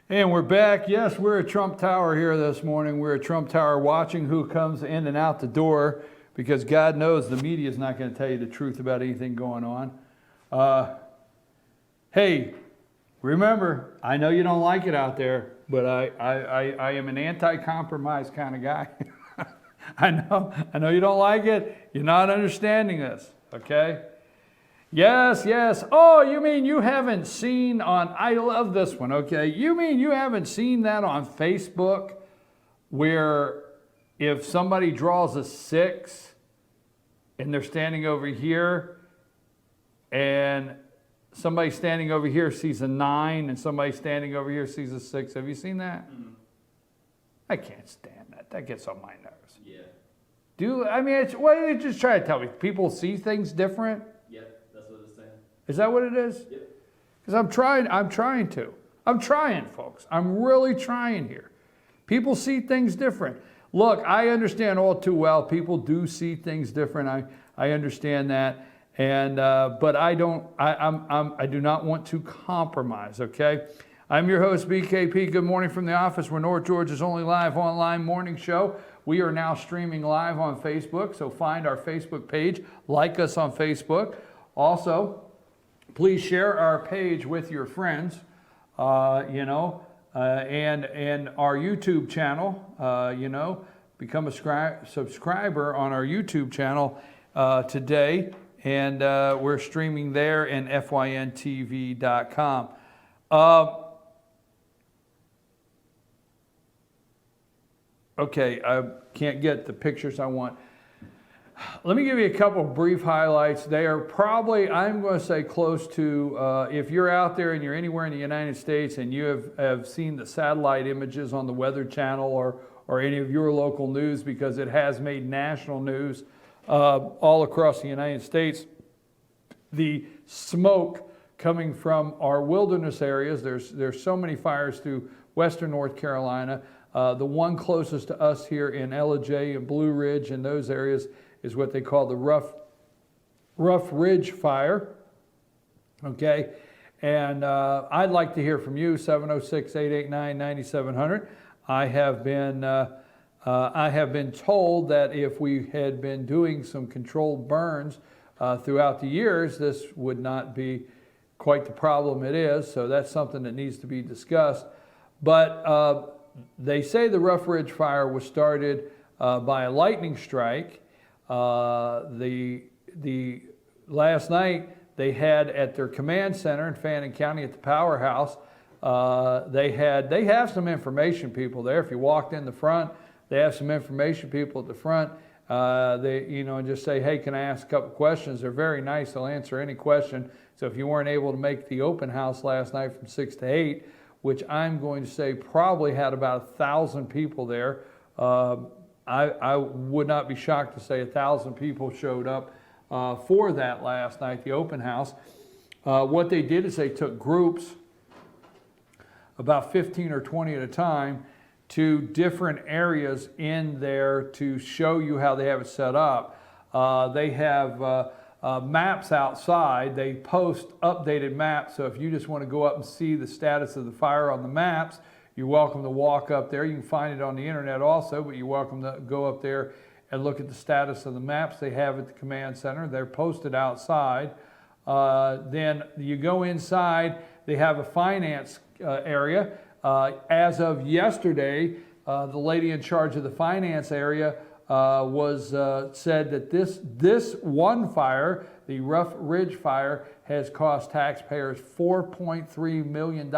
And we're back. Yes, we're at Trump Tower here this morning. We're at Trump Tower watching who comes in and out the door because God knows the media is not going to tell you the truth about anything going on. Hey, remember, I know you don't like it out there, but I am an anti-compromise kind of guy. I know you don't like it. You're not understanding this, okay? Yes. Oh, you mean you haven't seen I love this one, okay? You mean you haven't seen that on Facebook where if somebody draws a 6 and they're standing over here and somebody standing over here sees a 9 and somebody standing over here sees a 6. Have you seen that? Mm-hmm. I can't stand that. That gets on my nerves. Yeah. What did you just try to tell me? People see things different? Is that what it is? Yep. Because I'm trying, folks. I'm really trying here. People see things different. Look, I understand all too well. People do see things different. I understand that. And but I do not want to compromise, okay? I'm your host, BKP. Good morning from the office. We're North Georgia's only live online morning show. We are now streaming live on Facebook, so find our Facebook page. Like us on Facebook. Also, please share our page with your friends, and our YouTube channel, become a subscriber on our YouTube channel today, and we're streaming there and fyntv.com. Okay, I can't get the pictures I want. Let me give you a couple of brief highlights. They are probably, I'm going to say, close to, if you're out there and you're anywhere in the United States and you have seen the satellite images on the Weather Channel or any of your local news, because it has made national news all across the United States, the smoke coming from our wilderness areas. There's so many fires through western North Carolina. The one closest to us here in Ellijay and Blue Ridge and those areas is what they call the Rough Ridge Fire, okay? And I'd like to hear from you, 706-889-9700. I have been told that if we had been doing some controlled burns throughout the years, this would not be quite the problem it is, so that's something that needs to be discussed. But they say the Rough Ridge Fire was started by a lightning strike. The last night they had at their command center in Fannin County at the powerhouse, they have some information people there. If you walked in the front, they have some information people at the front. Just say, hey, can I ask a couple questions? They're very nice. They'll answer any question. So if you weren't able to make the open house last night from 6 to 8, which I'm going to say probably had about 1,000 people there, I would not be shocked to say 1,000 people showed up for that last night, the open house. What they did is they took groups, about 15 or 20 at a time, to different areas in there to show you how they have it set up. They have maps outside. They post updated maps, so if you just want to go up and see the status of the fire on the maps, you're welcome to walk up there. You can find it on the internet also, but you're welcome to go up there and look at the status of the maps they have at the command center. They're posted outside. Then you go inside. They have a finance area. As of yesterday, the lady in charge of the finance area said that this one fire, the Rough Ridge Fire, has cost taxpayers $4.3 million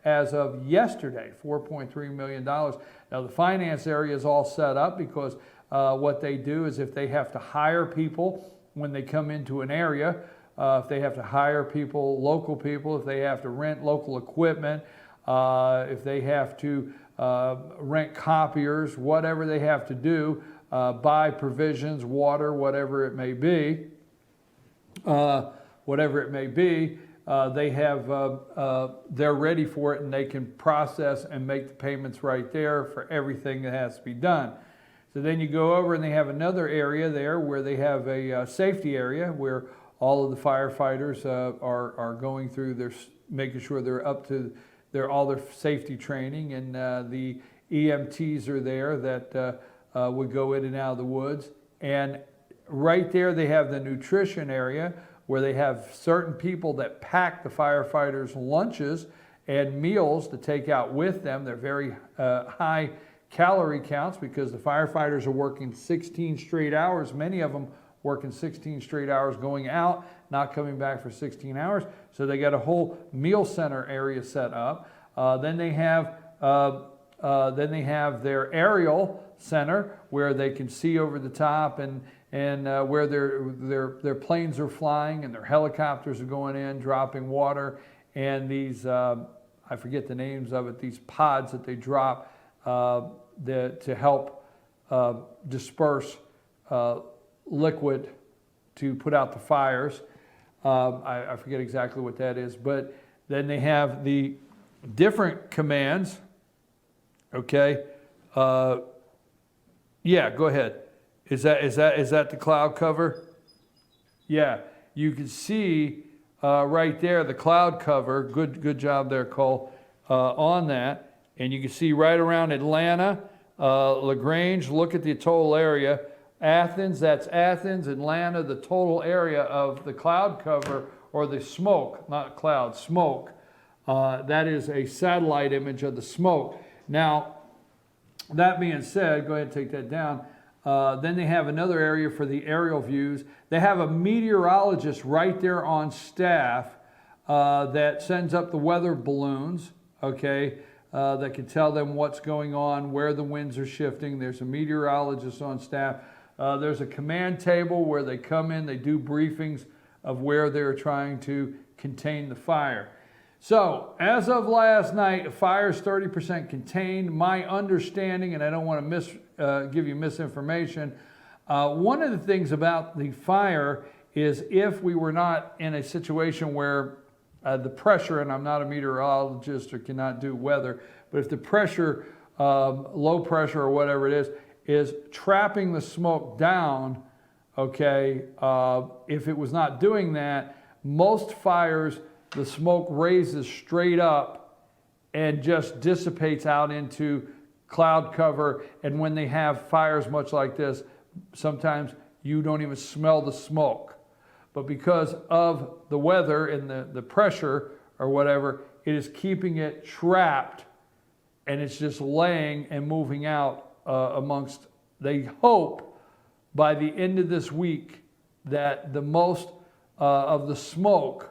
as of yesterday, $4.3 million. Now the finance area is all set up because what they do is if they have to hire people when they come into an area, if they have to hire people, local people, if they have to rent local equipment, if they have to rent copiers, whatever they have to do, buy provisions, water, whatever it may be, they're ready for it and they can process and make the payments right there for everything that has to be done. So then you go over and they have another area there where they have a safety area where all of the firefighters are going through, making sure they're up to all their safety training, and the EMTs are there that would go in and out of the woods. And right there they have the nutrition area where they have certain people that pack the firefighters' lunches and meals to take out with them. They're very high calorie counts because the firefighters are working 16 straight hours, many of them working 16 straight hours going out, not coming back for 16 hours. So they got a whole meal center area set up. Then they have their aerial center where they can see over the top, and where their planes are flying and their helicopters are going in, dropping water, and these, I forget the names of it, these pods that they drop to help disperse liquid to put out the fires. I forget exactly what that is, but then they have the different commands. Okay, yeah, go ahead. Is that the cloud cover? Yeah, you can see right there the cloud cover. Good job there, Cole, on that. And you can see right around Atlanta, LaGrange. Look at the total area. Athens, that's Athens. Atlanta, the total area of the cloud cover, or the smoke, not cloud, smoke. That is a satellite image of the smoke. Now, that being said, go ahead and take that down. Then they have another area for the aerial views. They have a meteorologist right there on staff that sends up the weather balloons, okay, that can tell them what's going on, where the winds are shifting. There's a meteorologist on staff. There's a command table where they come in, they do briefings of where they're trying to contain the fire. So, as of last night, the fire is 30% contained. My understanding, and I don't want to give you misinformation, one of the things about the fire is if we were not in a situation where the pressure, and I'm not a meteorologist or cannot do weather, but if the pressure, low pressure or whatever it is trapping the smoke down, okay, if it was not doing that, most fires, the smoke raises straight up and just dissipates out into cloud cover. And when they have fires much like this, sometimes you don't even smell the smoke. But because of the weather and the pressure or whatever, it is keeping it trapped, and it's just laying and moving out amongst. They hope by the end of this week that the most of the smoke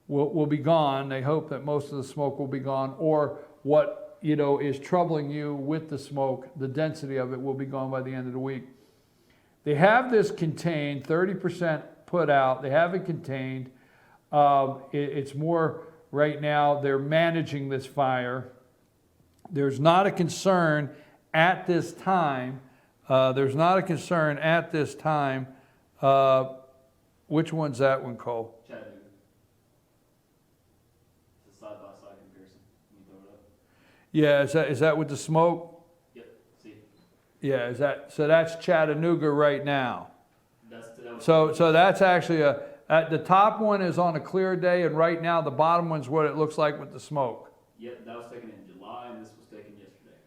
will be gone. They hope that most of the smoke will be gone, or what is troubling you with the smoke, the density of it will be gone by the end of the week. They have this contained, 30% put out. They have it contained. It's more right now, they're managing this fire. There's not a concern at this time. There's not a concern at this time. Which one's that one, Cole? Chattanooga. It's a side-by-side comparison. Can you throw it up? Yeah, is that with the smoke? Yep. See. Yeah, so that's Chattanooga right now. So that's actually the top one is on a clear day, and right now the bottom one's what it looks like with the smoke. Yep, that was taken in July, and this was taken yesterday.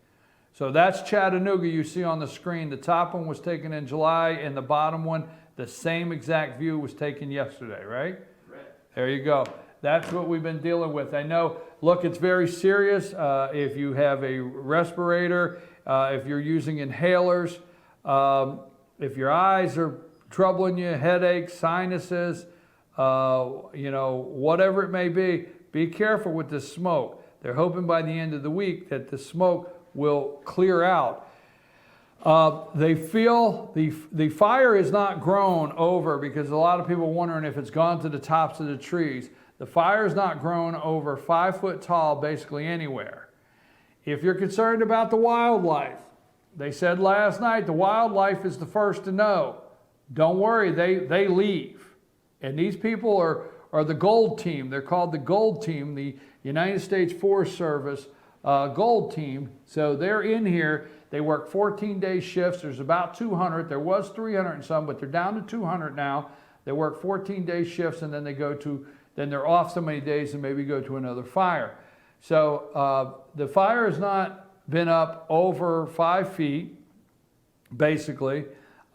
So that's Chattanooga you see on the screen. The top one was taken in July, and the bottom one, the same exact view, was taken yesterday, right? Correct. There you go. That's what we've been dealing with. I know, look, it's very serious. If you have a respirator, if you're using inhalers, if your eyes are troubling you, headaches, sinuses, whatever it may be careful with this smoke. They're hoping by the end of the week that the smoke will clear out. They feel the fire is not grown over, because a lot of people are wondering if it's gone to the tops of the trees. The fire is not grown over 5 foot tall basically anywhere. If you're concerned about the wildlife, they said last night the wildlife is the first to know. Don't worry, they leave. And these people are the gold team. They're called the gold team, the United States Forest Service gold team. So they're in here. They work 14-day shifts. There's about 200. There was 300 and some, but they're down to 200 now. They work 14-day shifts, and then they're off so many days and maybe go to another fire. So the fire has not been up over 5 feet, basically.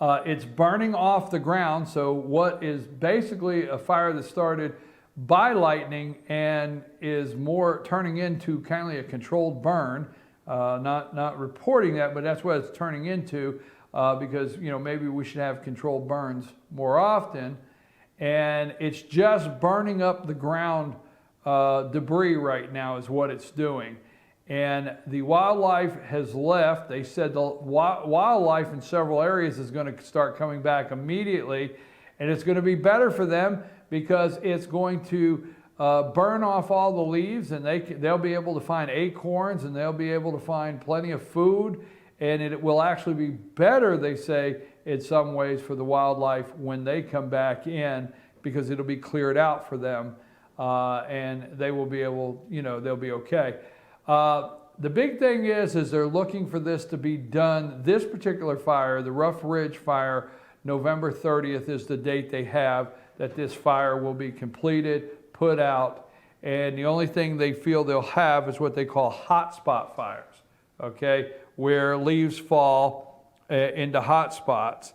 It's burning off the ground, so what is basically a fire that started by lightning and is more turning into kind of a controlled burn, not reporting that, but that's what it's turning into, because maybe we should have controlled burns more often. And it's just burning up the ground debris right now is what it's doing. And the wildlife has left. They said the wildlife in several areas is going to start coming back immediately, and it's going to be better for them because it's going to burn off all the leaves, and they'll be able to find acorns, and they'll be able to find plenty of food, and it will actually be better, they say, in some ways for the wildlife when they come back in, because it'll be cleared out for them, and they will be able, they'll be okay. The big thing is they're looking for this to be done. This particular fire, the Rough Ridge fire, November 30th is the date they have that this fire will be completed, put out, and the only thing they feel they'll have is what they call hot spot fires, okay, where leaves fall into hot spots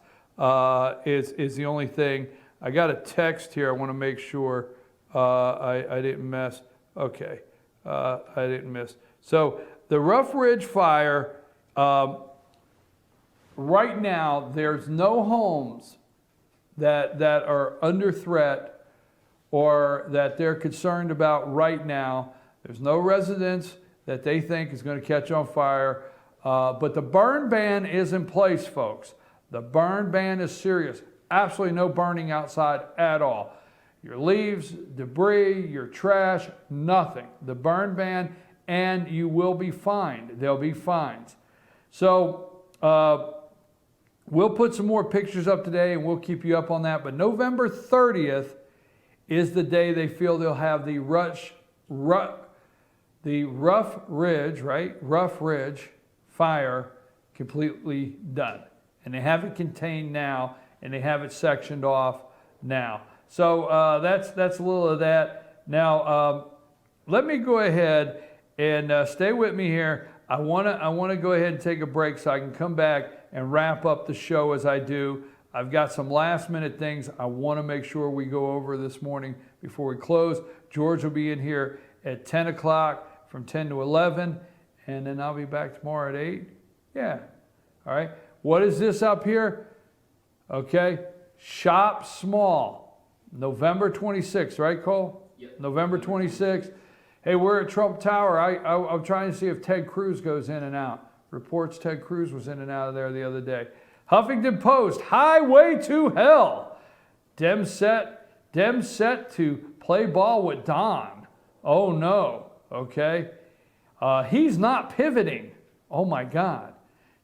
is the only thing. I got a text here. I want to make sure I didn't mess. Okay, I didn't miss. So the Rough Ridge fire, right now there's no homes that are under threat or that they're concerned about right now. There's no residence that they think is going to catch on fire, but the burn ban is in place, folks. The burn ban is serious. Absolutely no burning outside at all. Your leaves, debris, your trash, nothing. The burn ban, and you will be fined. There'll be fines. So we'll put some more pictures up today, and we'll keep you up on that. But November 30th is the day they feel they'll have the Rough Ridge fire completely done. And they have it contained now, and they have it sectioned off now. So that's a little of that. Now, let me go ahead and stay with me here. I want to go ahead and take a break so I can come back and wrap up the show as I do. I've got some last minute things I want to make sure we go over this morning before we close. George will be in here at 10 o'clock from 10 to 11, and then I'll be back tomorrow at 8. Yeah. All right. What is this up here? Okay. Shop small. November 26th, right, Cole? Yep. November 26th. Hey, we're at Trump Tower. I'm trying to see if Ted Cruz goes in and out. Reports Ted Cruz was in and out of there the other day. Huffington Post, highway to hell. Dem set to play ball with Don. Oh no, okay. He's not pivoting. Oh my God.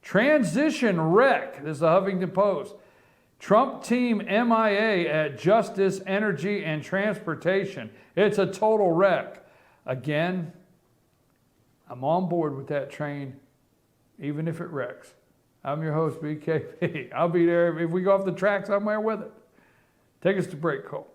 Transition wreck. This is the Huffington Post. Trump team MIA at Justice, Energy, and Transportation. It's a total wreck. Again, I'm on board with that train, even if it wrecks. I'm your host, BKP. I'll be there. If we go off the tracks, I'm there with it. Take us to break, Cole.